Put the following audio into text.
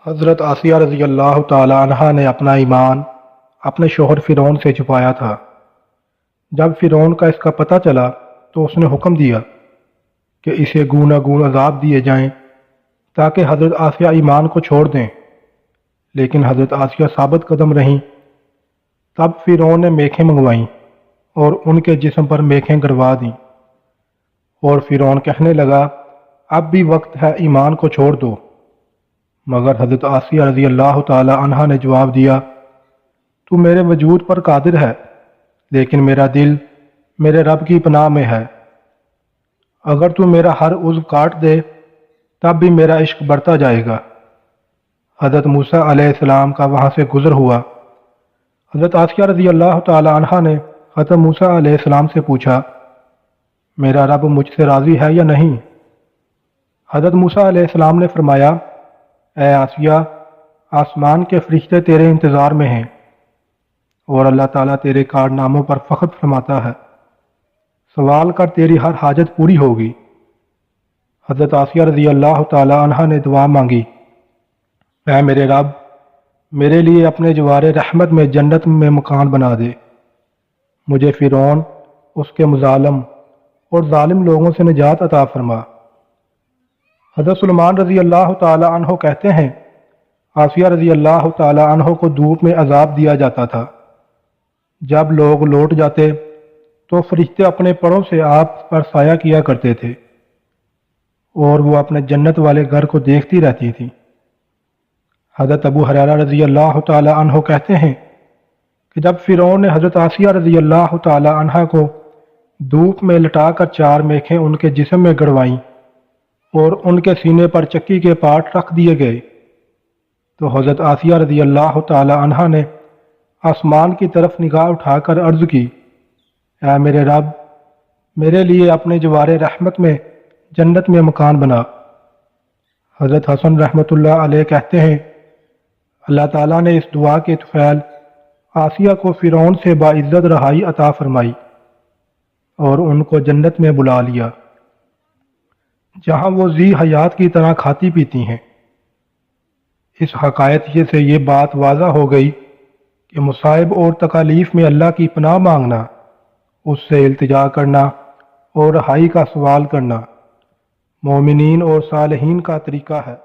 حضرت آسیہ رضی اللہ تعالی عنہا نے اپنا ایمان اپنے شوہر فرعون سے چھپایا تھا۔ جب فرعون کا اس کا پتہ چلا تو اس نے حکم دیا کہ اسے گونا گون عذاب دیے جائیں تاکہ حضرت آسیہ ایمان کو چھوڑ دیں، لیکن حضرت آسیہ ثابت قدم رہیں۔ تب فرعون نے میخیں منگوائیں اور ان کے جسم پر میخیں گروا دیں، اور فرعون کہنے لگا اب بھی وقت ہے، ایمان کو چھوڑ دو۔ مگر حضرت آسیہ رضی اللہ تعالی عنہا نے جواب دیا، تو میرے وجود پر قادر ہے، لیکن میرا دل میرے رب کی پناہ میں ہے۔ اگر تو میرا ہر عضو کاٹ دے تب بھی میرا عشق بڑھتا جائے گا۔ حضرت موسیٰ علیہ السلام کا وہاں سے گزر ہوا۔ حضرت آسیہ رضی اللہ تعالی عنہا نے حضرت موسیٰ علیہ السلام سے پوچھا، میرا رب مجھ سے راضی ہے یا نہیں؟ حضرت موسیٰ علیہ السلام نے فرمایا، اے آسیہ، آسمان کے فرشتے تیرے انتظار میں ہیں، اور اللہ تعالیٰ تیرے کارناموں پر فخر فرماتا ہے۔ سوال کر، تیری ہر حاجت پوری ہوگی۔ حضرت آسیہ رضی اللہ تعالی عنہا نے دعا مانگی، اے میرے رب، میرے لیے اپنے جوار رحمت میں جنت میں مکان بنا دے۔ مجھے فرعون، اس کے مظالم اور ظالم لوگوں سے نجات عطا فرما۔ حضرت سلیمان رضی اللہ تعالی عنہ کہتے ہیں، آسیہ رضی اللہ تعالی عنہ کو دھوپ میں عذاب دیا جاتا تھا۔ جب لوگ لوٹ جاتے تو فرشتے اپنے پروں سے آپ پر سایہ کیا کرتے تھے، اور وہ اپنے جنت والے گھر کو دیکھتی رہتی تھی۔ حضرت ابو ہریرہ رضی اللہ تعالی عنہ کہتے ہیں کہ جب فرعون نے حضرت آسیہ رضی اللہ تعالی عنہ کو دھوپ میں لٹا کر 4 میخیں ان کے جسم میں گڑوائیں اور ان کے سینے پر چکی کے پارٹ رکھ دیے گئے، تو حضرت آسیہ رضی اللہ تعالی عنہ نے آسمان کی طرف نگاہ اٹھا کر عرض کی، اے میرے رب، میرے لیے اپنے جوار رحمت میں جنت میں مکان بنا۔ حضرت حسن رحمۃ اللہ علیہ کہتے ہیں، اللہ تعالیٰ نے اس دعا کے طفیل آسیہ کو فرعون سے باعزت رہائی عطا فرمائی اور ان کو جنت میں بلا لیا، جہاں وہ ذی حیات کی طرح کھاتی پیتی ہیں۔ اس حقائق سے یہ بات واضح ہو گئی کہ مصائب اور تکالیف میں اللہ کی پناہ مانگنا، اس سے التجا کرنا اور رہائی کا سوال کرنا مومنین اور صالحین کا طریقہ ہے۔